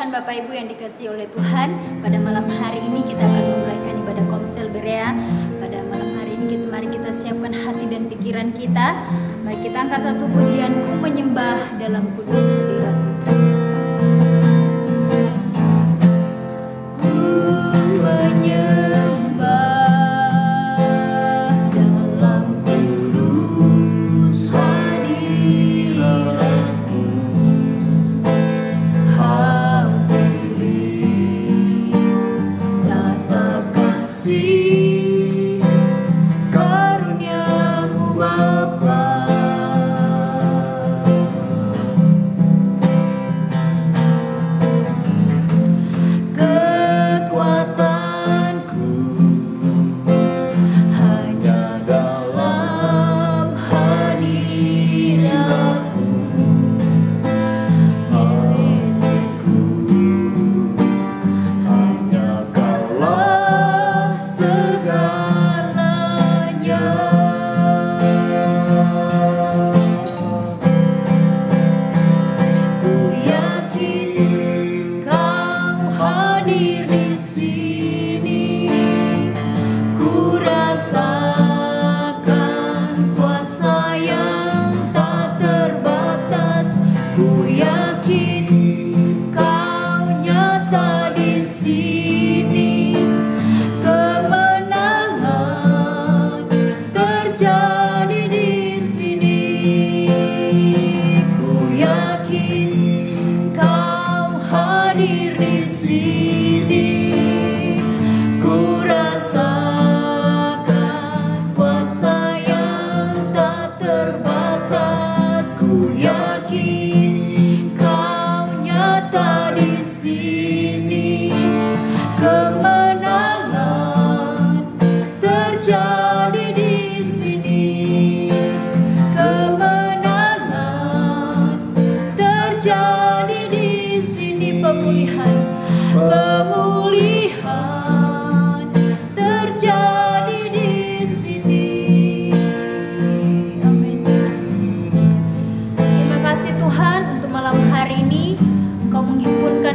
Tuhan, Bapak Ibu yang dikasihi oleh Tuhan, pada malam hari ini kita akan memulaikan ibadah Komsel Berea. Pada malam hari ini mari kita siapkan hati dan pikiran kita. Mari kita angkat satu pujian, Ku menyembah dalam kudus hadirat-Mu.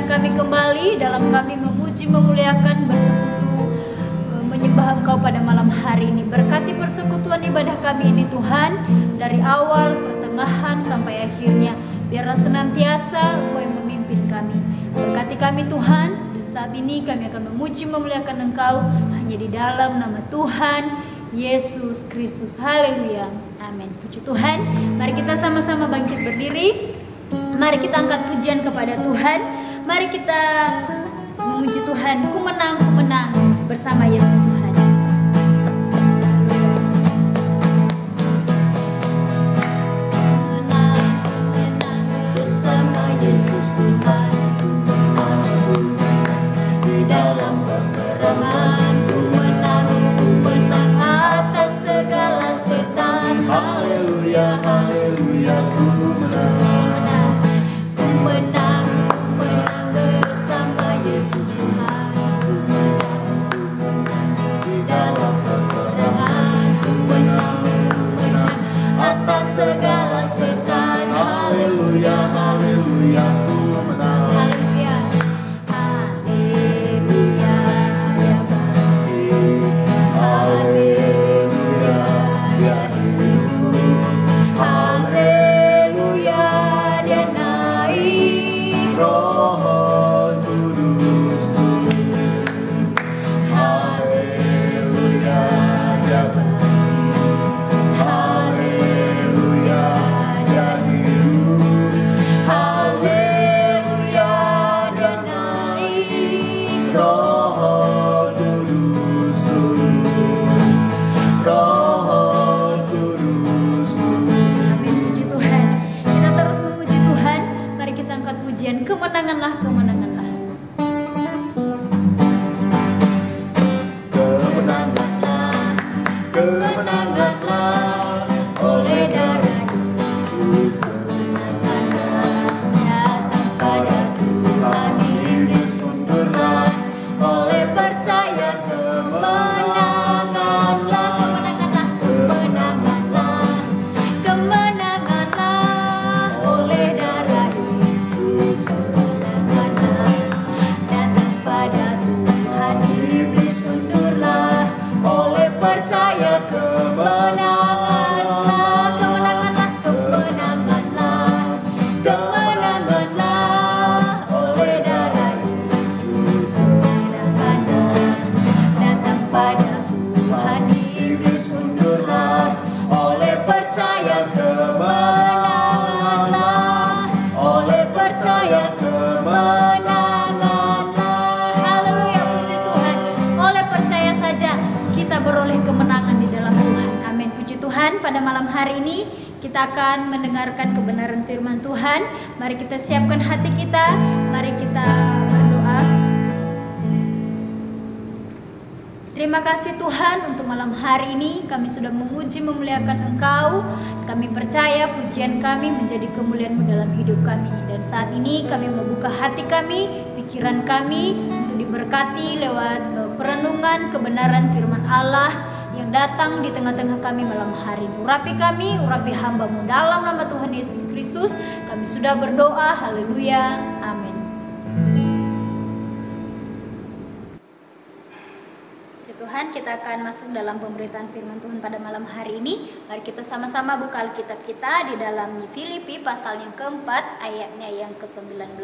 Kami kembali dalam kami memuji, memuliakan, bersekutu, menyembah Engkau pada malam hari ini. Berkati persekutuan ibadah kami ini Tuhan, dari awal, pertengahan, sampai akhirnya. Biarlah senantiasa Engkau yang memimpin kami. Berkati kami Tuhan, dan saat ini kami akan memuji, memuliakan Engkau hanya di dalam nama Tuhan Yesus Kristus. Haleluya, amin. Puji Tuhan. Mari kita sama-sama bangkit berdiri. Mari kita angkat pujian kepada Tuhan. Mari kita memuji Tuhan. Ku menang bersama Yesus Tuhan. Menang bersama Yesus Tuhan. Ku menang di dalam peperangan. Ku menang atas segala setan. Haleluya, haleluya. Ku menang. Ku menang bersama Yesus Tuhan. Ku menang di dalam peperangan. Ku menang atas segala setan. Haleluya, haleluya. Ku menang. Haleluya, haleluya. Ya Bapa, haleluya. Ya Ibu, haleluya. Dia naik Roh Kudus turun. Haleluya, Dia bangkit. Haleluya, Dia hidup. Haleluya, Dia naik Roh Kudus turun. Roh Kudus turun. Amin, puji Tuhan. Kita terus memuji Tuhan. Mari kita angkat pujian, kemenanganlah, kemenanganlah. Kemenanganlah, kemenanganlah, oleh darah Yesus. Kemenanganlah datang pada Tuhan, iblis mundurlah, oleh percaya kemenanganlah, kemenanganlah, kemenanganlah, kemenanganlah, oleh darah Yesus. Kemenanganlah. malam hari ini kita akan mendengarkan kebenaran firman Tuhan. Mari kita siapkan hati kita, mari kita berdoa. Terima kasih Tuhan untuk malam hari ini kami sudah memuji memuliakan Engkau. Kami percaya pujian kami menjadi kemuliaan-Mu dalam hidup kami. Dan saat ini kami membuka hati kami, pikiran kami untuk diberkati lewat perenungan kebenaran firman Allah yang datang di tengah-tengah kami malam hari. Urapi kami, urapi hamba-Mu dalam nama Tuhan Yesus Kristus. Kami sudah berdoa, haleluya, amin. Tuhan, kita akan masuk dalam pemberitaan firman Tuhan pada malam hari ini. Mari kita sama-sama buka Alkitab kita di dalam Filipi pasal yang keempat ayatnya yang ke-19.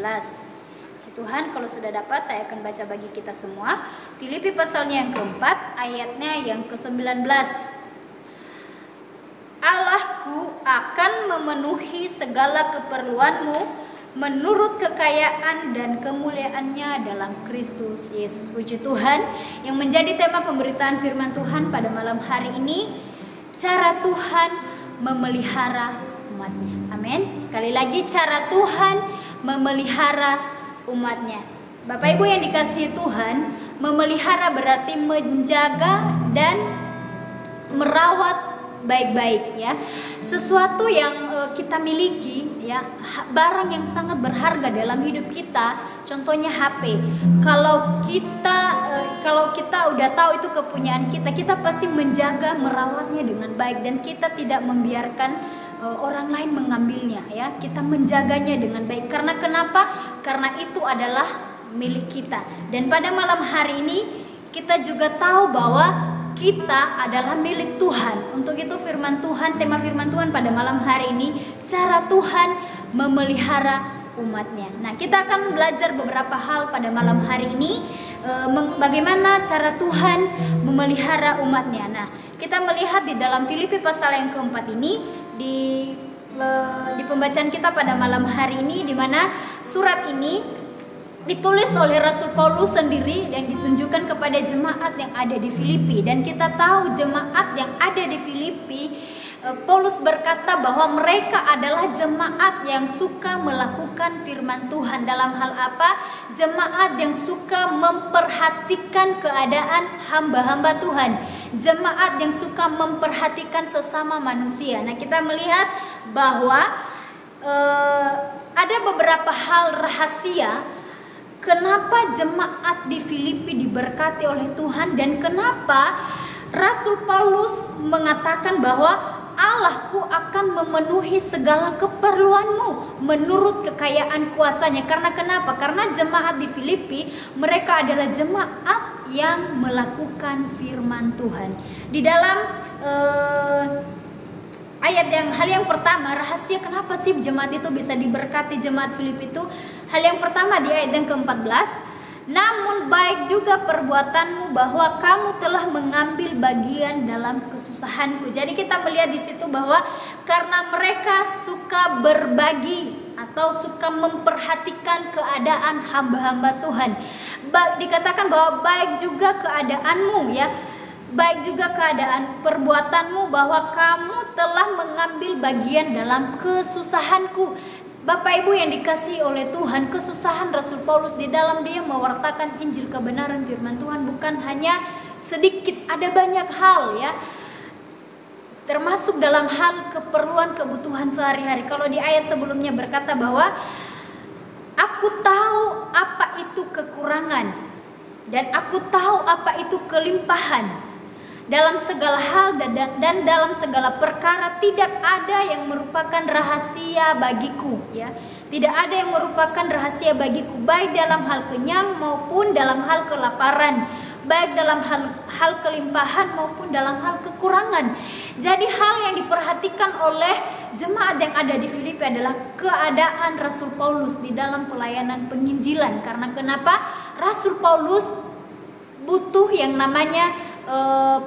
Tuhan, kalau sudah dapat saya akan baca bagi kita semua. Filipi pasalnya yang keempat ayatnya yang ke-19. Allahku akan memenuhi segala keperluanmu menurut kekayaan dan kemuliaannya dalam Kristus Yesus. Puji Tuhan. Yang menjadi tema pemberitaan firman Tuhan pada malam hari ini, cara Tuhan memelihara umatnya. Amin. Sekali lagi, cara Tuhan memelihara umatnya. Bapak Ibu yang dikasihi Tuhan, memelihara berarti menjaga dan merawat baik-baik ya. Sesuatu yang kita miliki ya, barang yang sangat berharga dalam hidup kita, contohnya HP. Kalau kita udah tahu itu kepunyaan kita, kita pasti menjaga merawatnya dengan baik dan kita tidak membiarkan orang lain mengambilnya ya. Kita menjaganya dengan baik. Karena kenapa? Karena itu adalah milik kita. Dan pada malam hari ini kita juga tahu bahwa kita adalah milik Tuhan. Untuk itu firman Tuhan, tema firman Tuhan pada malam hari ini, cara Tuhan memelihara umatnya. Nah, kita akan belajar beberapa hal pada malam hari ini, bagaimana cara Tuhan memelihara umatnya. Nah, kita melihat di dalam Filipi pasal yang keempat ini, di pembacaan kita pada malam hari ini, di mana surat ini ditulis oleh Rasul Paulus sendiri dan ditunjukkan kepada jemaat yang ada di Filipi. Dan kita tahu jemaat yang ada di Filipi, Paulus berkata bahwa mereka adalah jemaat yang suka melakukan firman Tuhan. Dalam hal apa? Jemaat yang suka memperhatikan keadaan hamba-hamba Tuhan. Jemaat yang suka memperhatikan sesama manusia. Nah, kita melihat bahwa ada beberapa hal rahasia kenapa jemaat di Filipi diberkati oleh Tuhan dan kenapa Rasul Paulus mengatakan bahwa Allahku akan memenuhi segala keperluanmu menurut kekayaan kuasanya. Karena kenapa? Karena jemaat di Filipi, mereka adalah jemaat yang melakukan firman Tuhan. Di dalam hal yang pertama, rahasia kenapa sih jemaat itu bisa diberkati, jemaat Filipi itu? Hal yang pertama di ayat yang ke-14, namun baik juga perbuatanmu bahwa kamu telah mengambil bagian dalam kesusahanku. Jadi kita melihat di situ bahwa karena mereka suka berbagi atau suka memperhatikan keadaan hamba-hamba Tuhan. Dikatakan bahwa baik juga keadaanmu ya. Baik juga keadaan perbuatanmu bahwa kamu telah mengambil bagian dalam kesusahanku. Bapak Ibu yang dikasihi oleh Tuhan, kesusahan Rasul Paulus di dalam dia mewartakan Injil kebenaran firman Tuhan bukan hanya sedikit, ada banyak hal ya. Termasuk dalam hal keperluan kebutuhan sehari-hari. Kalau di ayat sebelumnya berkata bahwa aku tahu apa itu kekurangan dan aku tahu apa itu kelimpahan. Dalam segala hal dan dalam segala perkara tidak ada yang merupakan rahasia bagiku ya. Tidak ada yang merupakan rahasia bagiku, baik dalam hal kenyang maupun dalam hal kelaparan, baik dalam hal kelimpahan maupun dalam hal kekurangan. Jadi hal yang diperhatikan oleh jemaat yang ada di Filipi adalah keadaan Rasul Paulus di dalam pelayanan penginjilan. Karena kenapa? Rasul Paulus butuh yang namanya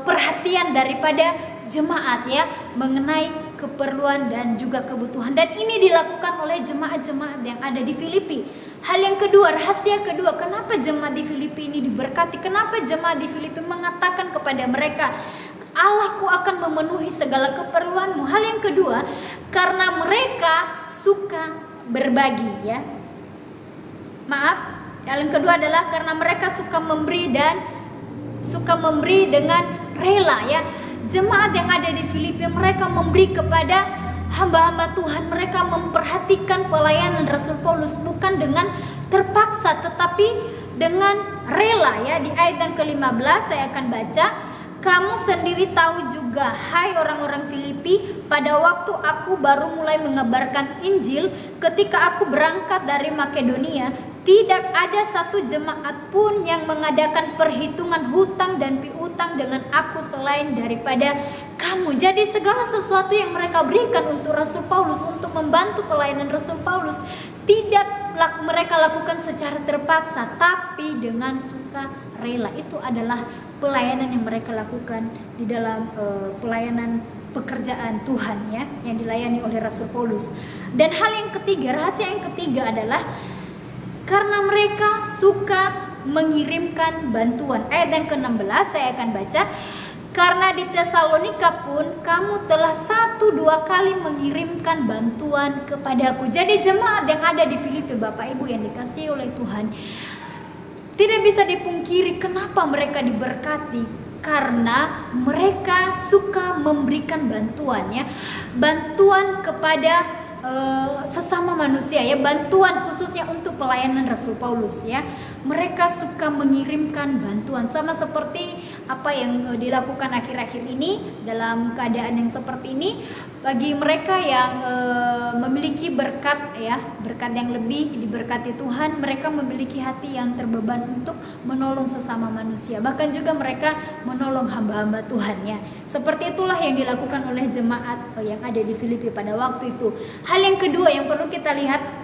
perhatian daripada jemaat ya, mengenai keperluan dan juga kebutuhan. Dan ini dilakukan oleh jemaat-jemaat yang ada di Filipi. Hal yang kedua, rahasia kedua, kenapa jemaat di Filipi ini diberkati? Kenapa jemaat di Filipi mengatakan kepada mereka, Allahku akan memenuhi segala keperluanmu. Hal yang kedua, karena mereka suka berbagi, ya. Maaf, hal yang kedua adalah karena mereka suka memberi dan suka memberi dengan rela, ya. Jemaat yang ada di Filipi, mereka memberi kepada hamba-hamba Tuhan. Mereka memperhatikan pelayanan Rasul Paulus bukan dengan terpaksa tetapi dengan rela, ya. Di ayat yang ke-15 saya akan baca, kamu sendiri tahu juga, hai orang-orang Filipi, pada waktu aku baru mulai mengabarkan Injil, ketika aku berangkat dari Makedonia, tidak ada satu jemaat pun yang mengadakan perhitungan hutang dan piutang dengan aku selain daripada kamu. Jadi segala sesuatu yang mereka berikan untuk Rasul Paulus, untuk membantu pelayanan Rasul Paulus, tidak mereka lakukan secara terpaksa, tapi dengan suka rela. Itu adalah pelayanan yang mereka lakukan di dalam pelayanan pekerjaan Tuhan, ya, yang dilayani oleh Rasul Paulus. Dan hal yang ketiga, rahasia yang ketiga adalah karena mereka suka mengirimkan bantuan. Ayat yang ke-16 saya akan baca, karena di Tesalonika pun kamu telah 1-2 kali mengirimkan bantuan kepadaku. Jadi jemaat yang ada di Filipi, Bapak Ibu yang dikasihi oleh Tuhan, tidak bisa dipungkiri kenapa mereka diberkati, karena mereka suka memberikan bantuan, ya. Bantuan kepada sesama manusia, ya, bantuan khususnya untuk pelayanan Rasul Paulus, ya. Mereka suka mengirimkan bantuan, sama seperti apa yang dilakukan akhir-akhir ini. Dalam keadaan yang seperti ini, bagi mereka yang memiliki berkat, ya, berkat yang lebih, diberkati Tuhan, mereka memiliki hati yang terbeban untuk menolong sesama manusia, bahkan juga mereka menolong hamba-hamba Tuhan, ya. Seperti itulah yang dilakukan oleh jemaat yang ada di Filipi pada waktu itu. Hal yang kedua yang perlu kita lihat,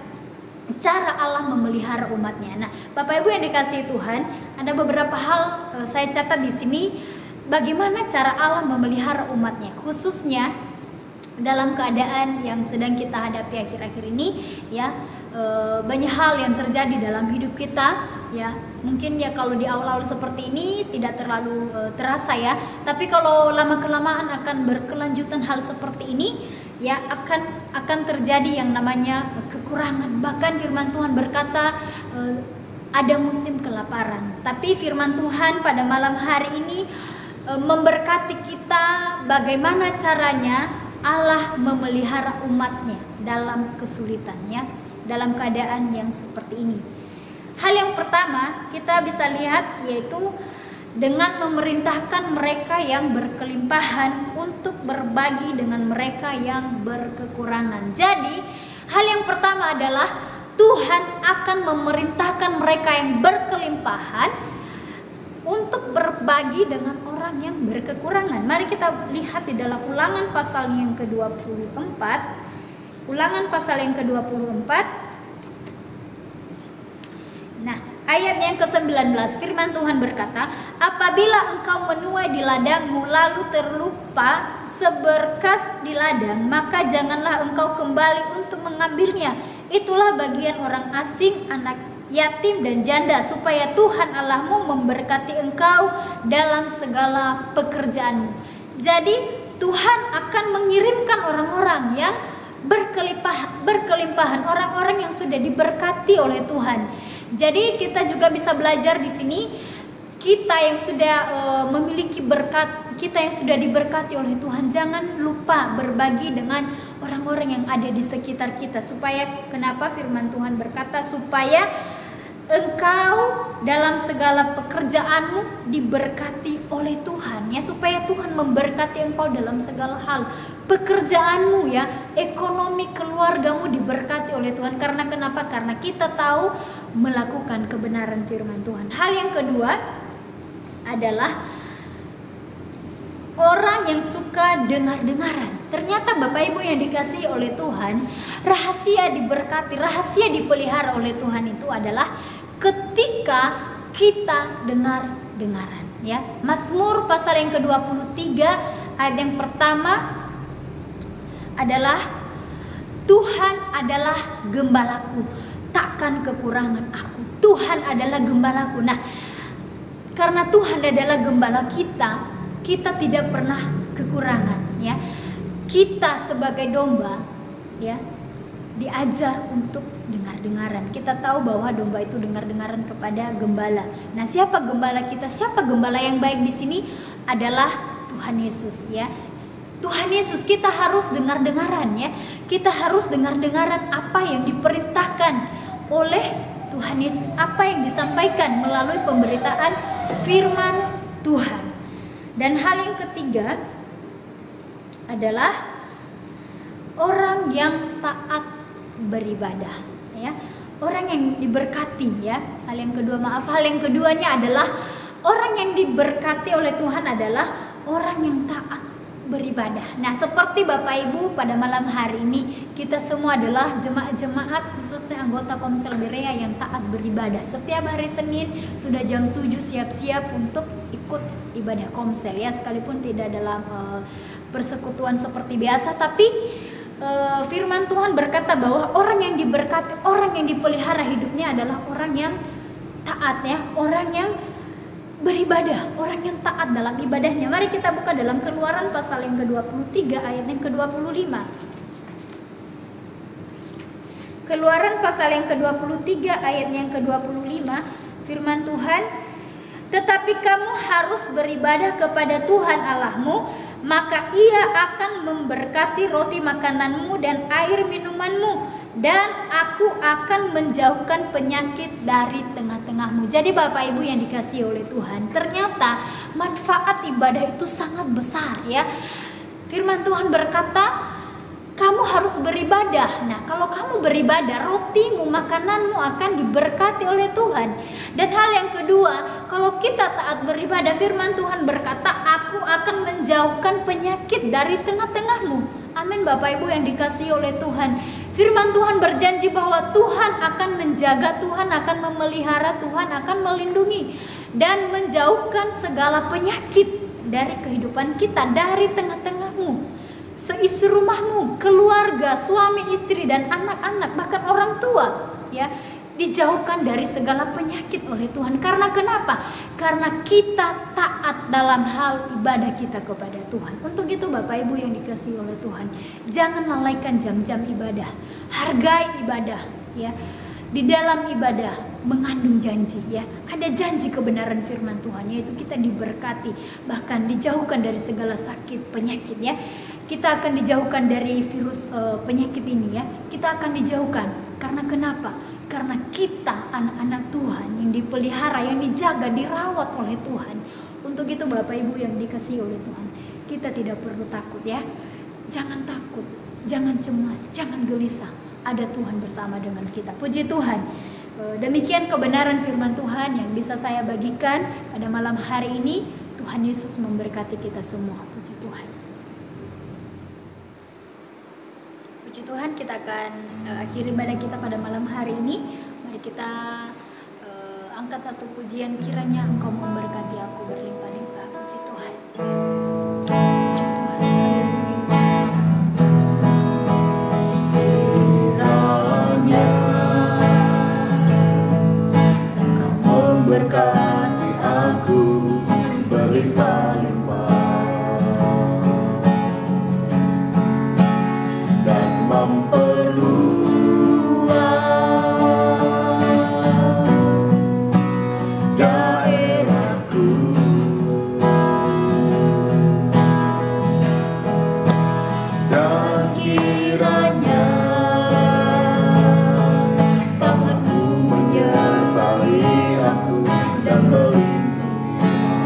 cara Allah memelihara umatnya. Nah, Bapak Ibu yang dikasihi Tuhan, ada beberapa hal saya catat di sini bagaimana cara Allah memelihara umatnya, khususnya dalam keadaan yang sedang kita hadapi akhir-akhir ini, ya. Banyak hal yang terjadi dalam hidup kita, ya. Mungkin ya kalau di awal-awal seperti ini tidak terlalu terasa, ya. Tapi kalau lama-kelamaan akan berkelanjutan hal seperti ini, ya, akan terjadi yang namanya kekurangan. Bahkan firman Tuhan berkata ada musim kelaparan. Tapi firman Tuhan pada malam hari ini memberkati kita bagaimana caranya Allah memelihara umatnya dalam kesulitannya, dalam keadaan yang seperti ini. Hal yang pertama kita bisa lihat yaitu dengan memerintahkan mereka yang berkelimpahan untuk berbagi dengan mereka yang berkekurangan. Jadi hal yang pertama adalah Tuhan akan memerintahkan mereka yang berkelimpahan untuk berbagi dengan orang yang berkekurangan. Mari kita lihat di dalam Ulangan pasal yang ke-24. Ulangan pasal yang ke-24. Nah, ayat yang ke-19, firman Tuhan berkata, apabila engkau menuai di ladangmu lalu terlupa seberkas di ladang, maka janganlah engkau kembali untuk mengambilnya. Itulah bagian orang asing, anak yatim dan janda, supaya Tuhan Allahmu memberkati engkau dalam segala pekerjaanmu. Jadi Tuhan akan mengirimkan orang-orang yang berkelimpahan, orang-orang yang sudah diberkati oleh Tuhan. Jadi kita juga bisa belajar di sini, kita yang sudah memiliki berkat, kita yang sudah diberkati oleh Tuhan, jangan lupa berbagi dengan orang-orang yang ada di sekitar kita. Supaya kenapa firman Tuhan berkata supaya engkau dalam segala pekerjaanmu diberkati oleh Tuhan, ya, supaya Tuhan memberkati engkau dalam segala hal. Pekerjaanmu, ya, ekonomi keluargamu diberkati oleh Tuhan. Karena kenapa? Karena kita tahu melakukan kebenaran firman Tuhan. Hal yang kedua adalah orang yang suka dengar-dengaran. Ternyata Bapak Ibu yang dikasihi oleh Tuhan, rahasia diberkati, rahasia dipelihara oleh Tuhan itu adalah ketika kita dengar-dengaran, ya. Mazmur pasal yang ke-23 ayat yang pertama adalah Tuhan adalah gembalaku, takkan kekurangan aku. Tuhan adalah gembalaku. Nah, karena Tuhan adalah gembala kita, kita tidak pernah kekurangan ya. Kita sebagai domba ya diajar untuk dengar-dengaran. Kita tahu bahwa domba itu dengar-dengaran kepada gembala. Nah, siapa gembala kita? Siapa gembala yang baik di sini? Adalah Tuhan Yesus ya. Tuhan Yesus, kita harus dengar-dengaran ya. Kita harus dengar-dengaran apa yang diperintahkan oleh Tuhan Yesus, apa yang disampaikan melalui pemberitaan firman Tuhan. Dan hal yang ketiga adalah orang yang taat beribadah ya. Orang yang diberkati ya. Hal yang keduanya adalah orang yang diberkati oleh Tuhan adalah orang yang taat beribadah. Nah, seperti Bapak Ibu, pada malam hari ini kita semua adalah jemaat-jemaat, khususnya anggota Komsel Berea yang taat beribadah. Setiap hari Senin sudah jam 7 siap-siap untuk ikut ibadah Komsel ya, sekalipun tidak dalam persekutuan seperti biasa, tapi firman Tuhan berkata bahwa orang yang diberkati, orang yang dipelihara hidupnya adalah orang yang taat ya, orang yang beribadah, orang yang taat dalam ibadahnya. Mari kita buka dalam Keluaran pasal yang ke-23 ayat yang ke-25. Keluaran pasal yang ke-23 ayat yang ke-25, firman Tuhan, "Tetapi kamu harus beribadah kepada Tuhan Allahmu, maka Ia akan memberkati roti makananmu dan air minumanmu, dan aku akan menjauhkan penyakit dari tengah-tengahmu." Jadi Bapak Ibu yang dikasihi oleh Tuhan, ternyata manfaat ibadah itu sangat besar ya. Firman Tuhan berkata, kamu harus beribadah. Nah, kalau kamu beribadah, rotimu, makananmu akan diberkati oleh Tuhan. Dan hal yang kedua, kalau kita taat beribadah, firman Tuhan berkata, aku akan menjauhkan penyakit dari tengah-tengahmu. Amin Bapak Ibu yang dikasihi oleh Tuhan. Firman Tuhan berjanji bahwa Tuhan akan menjaga, Tuhan akan memelihara, Tuhan akan melindungi dan menjauhkan segala penyakit dari kehidupan kita, dari tengah-tengahmu, seisi rumahmu, keluarga, suami, istri, dan anak-anak, bahkan orang tua ya, dijauhkan dari segala penyakit oleh Tuhan. Karena kenapa? Karena kita taat dalam hal ibadah kita kepada Tuhan. Untuk itu Bapak Ibu yang dikasihi oleh Tuhan, jangan lalaikan jam-jam ibadah. Hargai ibadah ya. Di dalam ibadah mengandung janji ya. Ada janji kebenaran firman Tuhan, yaitu kita diberkati, bahkan dijauhkan dari segala sakit, penyakit ya. Kita akan dijauhkan dari virus penyakit ini ya. Kita akan dijauhkan. Karena kenapa? Karena kita anak-anak Tuhan yang dipelihara, yang dijaga, dirawat oleh Tuhan. Untuk itu Bapak Ibu yang dikasihi oleh Tuhan, kita tidak perlu takut ya. Jangan takut, jangan cemas, jangan gelisah. Ada Tuhan bersama dengan kita. Puji Tuhan. Demikian kebenaran firman Tuhan yang bisa saya bagikan pada malam hari ini. Tuhan Yesus memberkati kita semua. Puji Tuhan. Puji Tuhan, kita akan akhiri ibadah kita pada malam hari ini. Mari kita angkat satu pujian, kiranya Engkau memberkati aku berlimpah-limpah. Puji Tuhan. Puji Tuhan. Kiranya Engkau memberkati aku berlimpah-limpah dan memperluas daerahku, dan kiranya tanganmu menyertai aku dan melindungi aku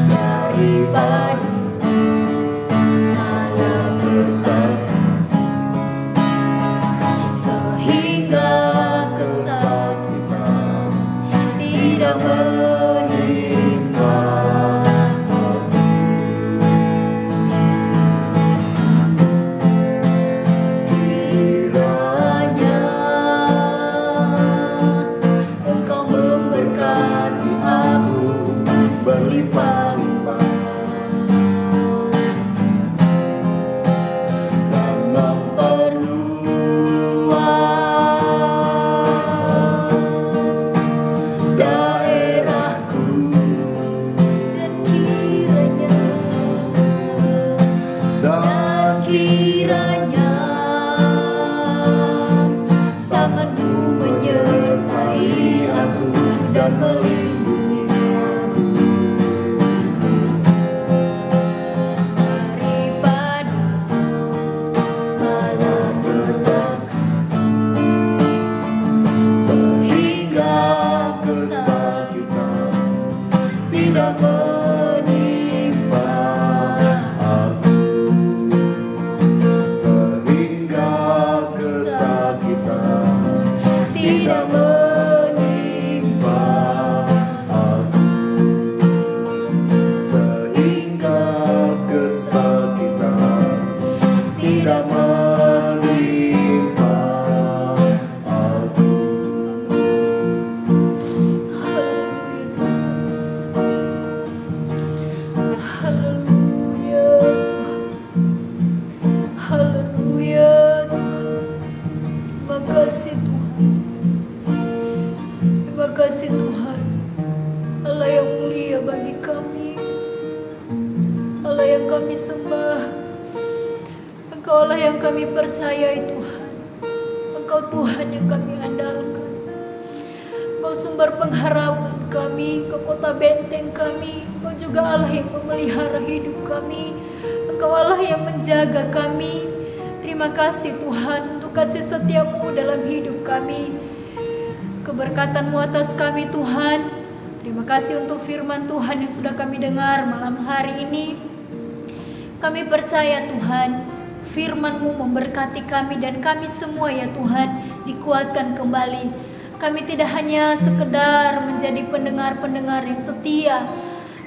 daripada sehingga kesakitan tidak menimpa aku. Kiranya Engkau memberkati aku berlimpah-limpah dan memperluas daerah akan melindungi aku daripada malapetaka, sehingga kesakitan tidak menimpa aku, sehingga kesakitan tidak menimpa aku, sehingga kesakitan tidak menimpa aku. Haleluya Tuhan, haleluya Tuhan. Terima kasih Tuhan, terima kasih Tuhan, Allah yang mulia bagi kami, Allah yang kami sembah, Engkau Allah yang kami percayai Tuhan, Engkau Tuhan yang kami andalkan, Engkau sumber pengharapan kami, Engkau kota benteng kami, Engkau juga Allah yang memelihara hidup kami, Engkau Allah yang menjaga kami. Terima kasih Tuhan untuk kasih setia-Mu dalam hidup kami, keberkatan-Mu atas kami Tuhan. Terima kasih untuk firman Tuhan yang sudah kami dengar malam hari ini. Kami percaya Tuhan, firman-Mu memberkati kami dan kami semua ya Tuhan dikuatkan kembali. Kami tidak hanya sekedar menjadi pendengar-pendengar yang setia,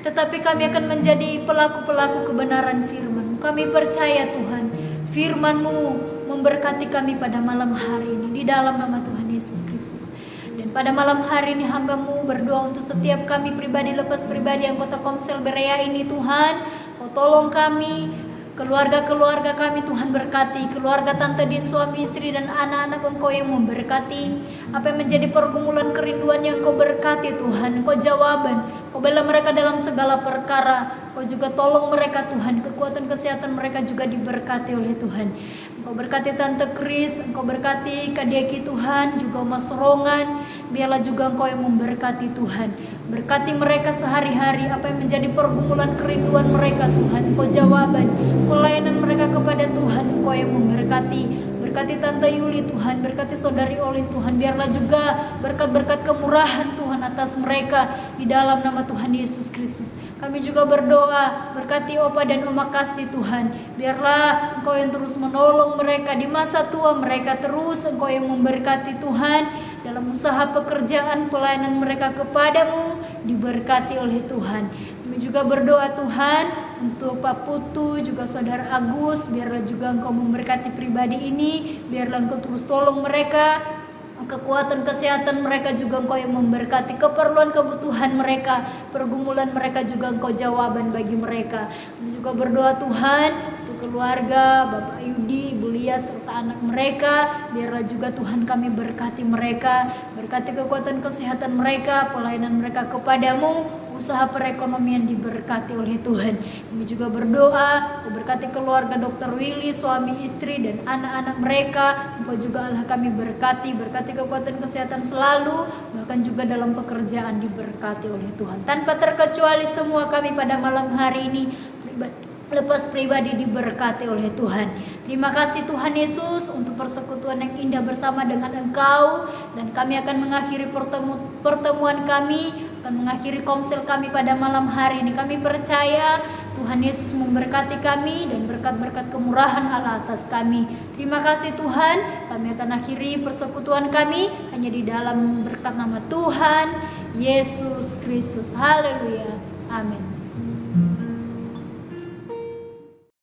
tetapi kami akan menjadi pelaku-pelaku kebenaran firman-Mu. Kami percaya Tuhan, firman-Mu memberkati kami pada malam hari ini di dalam nama Tuhan Yesus Kristus. Dan pada malam hari ini hamba-Mu berdoa untuk setiap kami pribadi lepas pribadi anggota Komsel Berea ini Tuhan. Kau tolong kami, keluarga-keluarga kami Tuhan berkati, keluarga Tante Din, suami istri dan anak-anak Engkau yang memberkati. Apa yang menjadi pergumulan kerinduan yang Kau berkati Tuhan, Kau jawaban, Kau bela mereka dalam segala perkara. Kau juga tolong mereka Tuhan, kekuatan kesehatan mereka juga diberkati oleh Tuhan. Engkau berkati Tante Kris, Engkau berkati Kak Deki Tuhan, juga Mas Rongan, biarlah juga Engkau yang memberkati Tuhan. Berkati mereka sehari-hari, apa yang menjadi pergumulan kerinduan mereka Tuhan, Engkau jawaban, pelayanan mereka kepada Tuhan, Engkau yang memberkati. Berkati Tante Yuli Tuhan, berkati Saudari Olin Tuhan, biarlah juga berkat-berkat kemurahan Tuhan atas mereka di dalam nama Tuhan Yesus Kristus. Kami juga berdoa, berkati Opa dan Oma Kasti Tuhan, biarlah Engkau yang terus menolong mereka di masa tua mereka, terus Engkau yang memberkati Tuhan dalam usaha pekerjaan pelayanan mereka kepadamu, diberkati oleh Tuhan. Kami juga berdoa Tuhan untuk Pak Putu, juga Saudara Agus, biarlah juga Engkau memberkati pribadi ini, biarlah Engkau terus tolong mereka, kekuatan kesehatan mereka juga Engkau yang memberkati, keperluan kebutuhan mereka, pergumulan mereka juga Engkau jawaban bagi mereka. Kami juga berdoa Tuhan untuk keluarga Bapak Yudi, Ibu Lia serta anak mereka, biarlah juga Tuhan kami berkati mereka, berkati kekuatan kesehatan mereka, pelayanan mereka kepadamu, usaha perekonomian diberkati oleh Tuhan. Kami juga berdoa, Kau berkati keluarga Dr. Willy, suami istri dan anak-anak mereka. Engkau juga Allah kami berkati, berkati kekuatan kesehatan selalu, bahkan juga dalam pekerjaan diberkati oleh Tuhan. Tanpa terkecuali semua kami pada malam hari ini lepas pribadi diberkati oleh Tuhan. Terima kasih Tuhan Yesus untuk persekutuan yang indah bersama dengan Engkau, dan kami akan mengakhiri pertemuan kami, akan mengakhiri komsel kami pada malam hari ini. Kami percaya Tuhan Yesus memberkati kami dan berkat-berkat kemurahan Allah atas kami. Terima kasih Tuhan, kami akan akhiri persekutuan kami hanya di dalam berkat nama Tuhan Yesus Kristus. Haleluya. Amin.